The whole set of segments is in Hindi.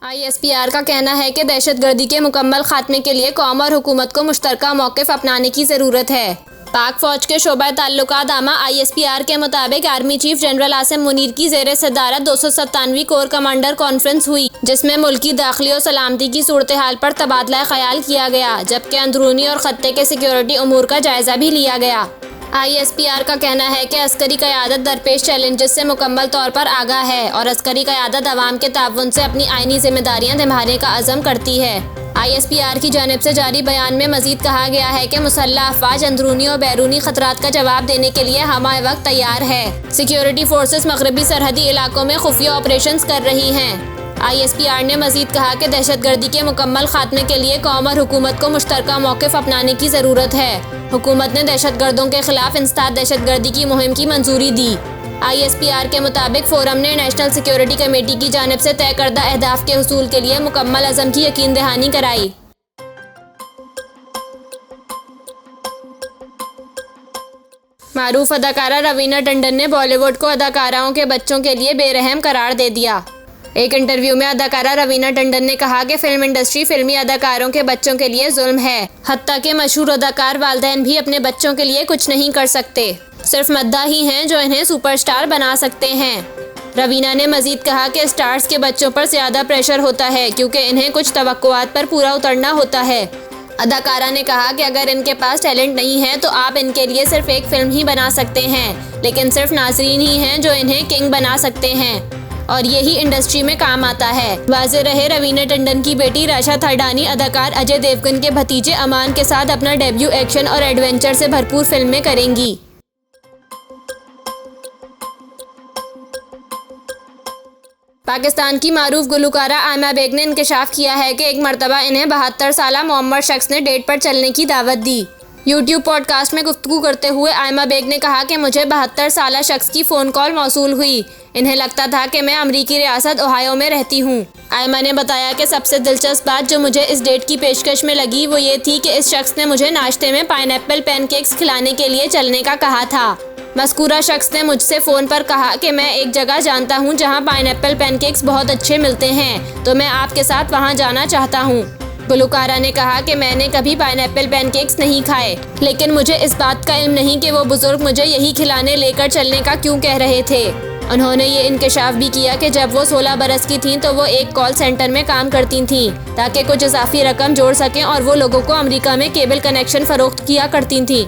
ISPR का कहना है कि दहशतगर्दी के मुकम्मल खात्मे के लिए कौम और हुकूमत को मुश्तरका मौक़िफ़ अपनाने की ज़रूरत है। पाक फ़ौज के शोबा ताल्लुकात आमा ISPR के मुताबिक army chief general Asim Munir की ज़ेर सदारत 297वीं कोर कमांडर कॉन्फ्रेंस हुई, जिसमें मुल्की दाखिली और सलामती की सूरत हाल पर तबादला ख्याल किया गया, जबकि अंदरूनी और खत्ते के सिक्योरिटी उमूर का जायज़ा भी लिया गया। ISPR का कहना है कि अस्करी क़यादत दरपेश चैलेंजेस से मुकम्मल तौर पर आगाह है और अस्करी क़यादत अवाम के ताउन से अपनी आइनी जिम्मेदारियां निभाने का अज़म करती है। ISPR की जानिब से जारी बयान में मज़ीद कहा गया है कि मुसल्लह अफ़वाज अंदरूनी और बैरूनी ख़तरात का जवाब देने के लिए हमाए वक्त तैयार है। सिक्योरिटी फोर्सेस मगरबी सरहदी इलाकों में खुफिया ऑपरेशंस कर रही हैं। ISPR ने मज़ीद कहा कि दहशतगर्दी के मुकम्मल खात्मे के लिए कौम और हुकूमत को मुश्तरका मौक़िफ़ अपनाने की ज़रूरत है। हुकूमत ने दहशतगर्दों के खिलाफ इंसदाद दहशतगर्दी की मुहिम की मंजूरी दी। ISPR के मुताबिक फोरम ने नेशनल सिक्योरिटी कमेटी की जानिब से तय करदा अहदाफ के हुसूल के लिए मुकम्मल अज़म की यकीन दहानी कराई। मारूफ अदाकारा रवीना टंडन ने बॉलीवुड को अदाकाराओं के बच्चों के लिए बेरहम करार दे दिया। एक इंटरव्यू में अदाकारा रवीना टंडन ने कहा कि फिल्म इंडस्ट्री फिल्मी अदाकारों के बच्चों के लिए जुल्म है। हत्ता के मशहूर अदाकार वालिदैन भी अपने बच्चों के लिए कुछ नहीं कर सकते, सिर्फ मद्दा ही हैं जो इन्हें सुपरस्टार बना सकते हैं। रवीना ने मजीद कहा कि स्टार्स के बच्चों पर ज़्यादा प्रेशर होता है क्योंकि इन्हें कुछ तवक्कुआत पर पूरा उतरना होता है। अदाकारा ने कहा कि अगर इनके पास टैलेंट नहीं है तो आप इनके लिए सिर्फ एक फिल्म ही बना सकते हैं, लेकिन सिर्फ नाज़रीन ही हैं जो इन्हें किंग बना सकते हैं और यही इंडस्ट्री में काम आता है। वाज़े रहे रवीना टंडन की बेटी राशा थर्डानी अदाकार अजय देवगन के भतीजे अमान के साथ अपना डेब्यू एक्शन और एडवेंचर से भरपूर फिल्म में करेंगी। पाकिस्तान की मारूफ गुलकारा आयमा बेग ने इंकशाफ किया है कि एक मरतबा इन्हें 72 साला मोहम्मद शख्स ने डेट पर चलने की दावत दी। यूट्यूब पॉडकास्ट में गुफ्तगू करते हुए आयमा बेग ने कहा कि मुझे 72 साला शख्स की फ़ोन कॉल मौसूल हुई। इन्हें लगता था कि मैं अमरीकी रियासत ओहायो में रहती हूँ। आयमा ने बताया कि सबसे दिलचस्प बात जो मुझे इस डेट की पेशकश में लगी वो ये थी कि इस शख्स ने मुझे नाश्ते में पाइनएप्पल पैनकेक्स खिलाने के लिए चलने का कहा था। मज़कूरा शख्स ने मुझसे फ़ोन पर कहा कि मैं एक जगह जानता हूँ जहाँ पाइनएप्पल पैनकेक्स बहुत अच्छे मिलते हैं, तो मैं आपके साथ वहाँ जाना चाहता हूँ। गुलकारा ने कहा कि मैंने कभी पाइनएप्पल पैनकेक्स नहीं खाए, लेकिन मुझे इस बात का इल्म नहीं कि वो बुजुर्ग मुझे यही खिलाने लेकर चलने का क्यों कह रहे थे। उन्होंने ये इंकशाफ भी किया कि जब वो 16 बरस की थीं तो वो एक कॉल सेंटर में काम करती थीं ताकि कुछ इजाफी रकम जोड़ सकें और वो लोगों को अमेरिका में केबल कनेक्शन फ़रोख्त किया करती थीं।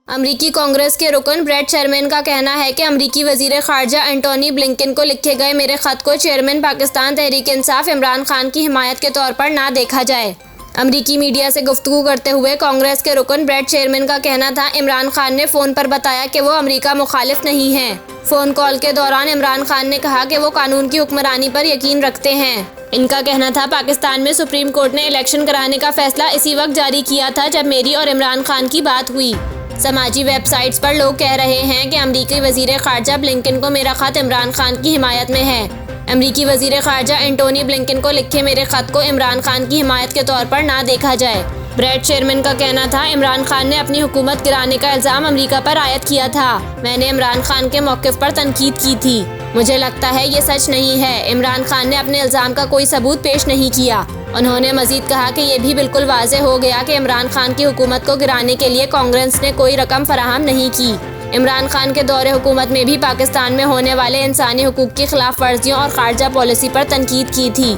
अमरीकी कांग्रेस के रुकन ब्रेट शेरमैन का कहना है कि अमरीकी वज़ीर ख़ारजा एंटोनी ब्लिंकन को लिखे गए मेरे ख़त को चेयरमैन पाकिस्तान तहरीक इंसाफ इमरान खान की हिमायत के तौर पर ना देखा जाए। अमरीकी मीडिया से गुफ्तगू करते हुए कांग्रेस के रुकन ब्रेट शेरमैन का कहना था, इमरान खान ने फ़ोन पर बताया कि वो अमरीका मुखालिफ नहीं हैं। फ़ोन कॉल के दौरान इमरान खान ने कहा कि वो कानून की हुक्मरानी पर यकीन रखते हैं। इनका कहना था, पाकिस्तान में सुप्रीम कोर्ट ने इलेक्शन कराने का फैसला इसी वक्त जारी किया था जब मेरी और इमरान खान की बात हुई। समाजी वेबसाइट्स पर लोग कह रहे हैं कि अमरीकी वज़ीर ख़ारजा ब्लिंकन को मेरा ख़त इमरान खान की हिमायत में है। अमरीकी वज़ीर ख़ारजा एंटोनी ब्लिंकन को लिखे मेरे ख़त को इमरान खान की हिमायत के तौर पर ना देखा जाए। ब्रेट शेरमैन का कहना था, इमरान खान ने अपनी हुकूमत गिराने का इल्ज़ाम अमरीका पर आयद किया था। मैंने इमरान खान के मौक़िफ़ पर तनकीद की थी। मुझे लगता है ये सच नहीं है। इमरान खान ने अपने इल्ज़ाम का कोई सबूत पेश नहीं किया। उन्होंने मज़ीद कहा कि यह भी बिल्कुल वाज़ेह हो गया कि इमरान खान की हुकूमत को गिराने के लिए कांग्रेस ने कोई रकम फराहम नहीं की। इमरान खान के दौरे हुकूमत में भी पाकिस्तान में होने वाले इंसानी हुकूक की खिलाफ वर्जियों और खारजा पॉलिसी पर तनकीद की थी।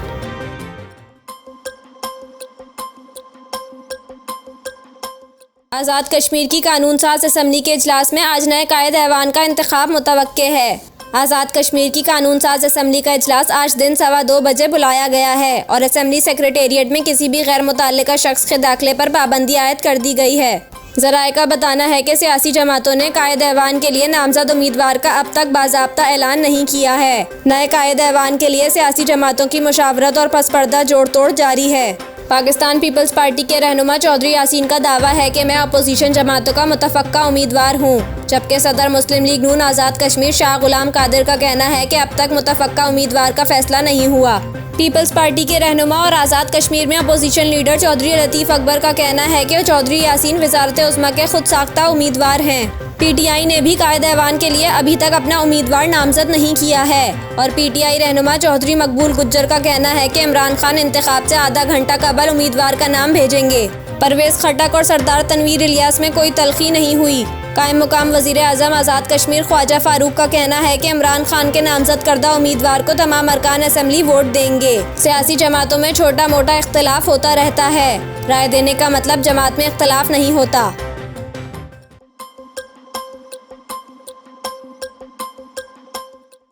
आज़ाद कश्मीर की कानून साज असम्बली के इजलास में आज नए कायद ऐवान का इंतखाब मुतवक्के है। आज़ाद कश्मीर की कानून साज असम्बली का इजलास आज दिन 2:15 बजे बुलाया गया है और असम्बली सेक्रेटेरिएट में किसी भी गैर मुतल्लिका शख्स के दाखिले पर पाबंदी आयद कर दी गई है। ज़राए का बताना है कि सियासी जमातों ने कायद ऐवान के लिए नामजद उम्मीदवार का अब तक बाज़ाब्ता ऐलान नहीं किया है। नए कायद ऐवान के लिए सियासी जमातों की मुशावरत और पसपर्दा जोड़ तोड़ जारी है। पाकिस्तान पीपल्स पार्टी के रहनुमा चौधरी यासीन का दावा है कि मैं अपोजिशन जमातों का मुतफ़क्का उम्मीदवार हूँ, जबकि सदर मुस्लिम लीग नून आज़ाद कश्मीर शाह गुलाम कादिर का कहना है कि अब तक मुतफ़क्का उम्मीदवार का फैसला नहीं हुआ। पीपल्स पार्टी के रहनुमा और आज़ाद कश्मीर में अपोजिशन लीडर चौधरी लतीफ़ अकबर का कहना है कि चौधरी यासीन वज़ारत उज़्मा के खुद साख्ता उम्मीदवार हैं। पीटीआई ने भी कायदे ऐवान के लिए अभी तक अपना उम्मीदवार नामजद नहीं किया है और पीटीआई रहनुमा चौधरी मकबूल गुज्जर का कहना है कि इमरान खान इंतखाब से आधा घंटा कबल उम्मीदवार का नाम भेजेंगे। परवेज़ खट्टक और सरदार तनवीर इलियास में कोई तलखी नहीं हुई। कायम मुकाम वज़ीर आज़म आज़ाद कश्मीर ख्वाजा फारूक का कहना है कि इमरान खान के नामजद करदा उम्मीदवार को तमाम अरकान असेंबली वोट देंगे। सियासी जमातों में छोटा मोटा इख्तलाफ होता रहता है, राय देने का मतलब जमात में इख्तलाफ नहीं होता।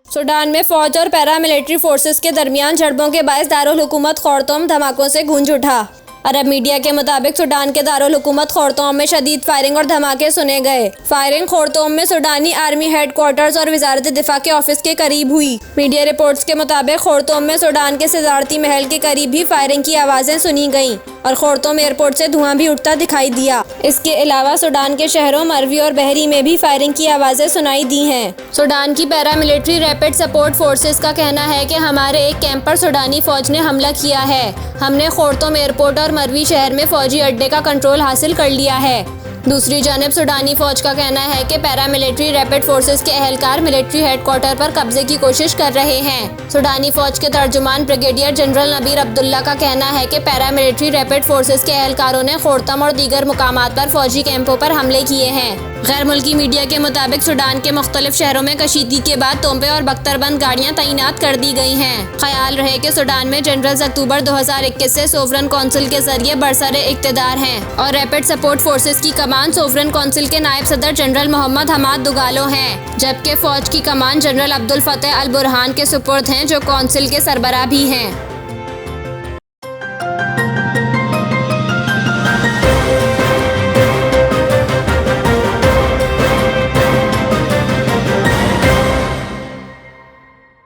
सूडान में फौज और पैरामिलिट्री फोर्सेस के दरमियान झड़पों के बायस दारुल हुकूमत खौरतोम धमाकों से गूंज उठा। अरब मीडिया के मुताबिक सूडान के दारुल हुकूमत खौरतोम में शदीद फायरिंग और धमाके सुने गए। फायरिंग खौरतोम में सूडानी आर्मी हेडक्वार्टर्स और वजारत दिफा के ऑफिस के करीब हुई। मीडिया रिपोर्ट्स के मुताबिक खौरतोम में सूडान के सदारती महल के करीब भी फायरिंग की आवाज़ें सुनी गईं और खौरतोम एयरपोर्ट से धुआं भी उठता दिखाई दिया। इसके अलावा सूडान के शहरों मरवी और बहरी में भी फायरिंग की आवाज़ें सुनाई दी हैं। सूडान की पैरामिलिट्री रैपिड सपोर्ट फोर्सेस का कहना है कि हमारे एक कैंप पर सूडानी फौज ने हमला किया है। हमने खौरतोम एयरपोर्ट और मरवी शहर में फौजी अड्डे का कंट्रोल हासिल कर लिया है। दूसरी जानिब सूडानी फौज का कहना है कि पैरामिलिट्री रैपिड फोर्सेस के अहलकार मिलिट्री हेडक्वार्टर पर कब्जे की कोशिश कर रहे हैं। सूडानी फौज के तर्जुमान ब्रिगेडियर जनरल नबीर अब्दुल्ला का कहना है कि पैरामिलिट्री रैपिड फोर्सेस के अहलकारों ने खौरतम और दीगर मुकामात पर फौजी कैंपों पर हमले किए हैं। गैर मुल्की मीडिया के मुताबिक सूडान के मुख्तलिफ शहरों में कशीदगी के बाद तोपें और बख्तरबंद गाड़ियां तैनात कर दी गई हैं। ख्याल रहे कि सूडान में जनरल अक्टूबर 2021 से सोवरन कौंसिल के जरिए बरसरे इक्तदार हैं और रैपिड सपोर्ट फोर्सेस की कमान सोवरन कौंसिल के नायब सदर जनरल मोहम्मद हमाद दुगालो हैं, जबकि फौज की कमान जनरल अब्दुल फतेह अल बुरहान के सुपुर्द हैं जो कौंसिल के सरबराह भी हैं।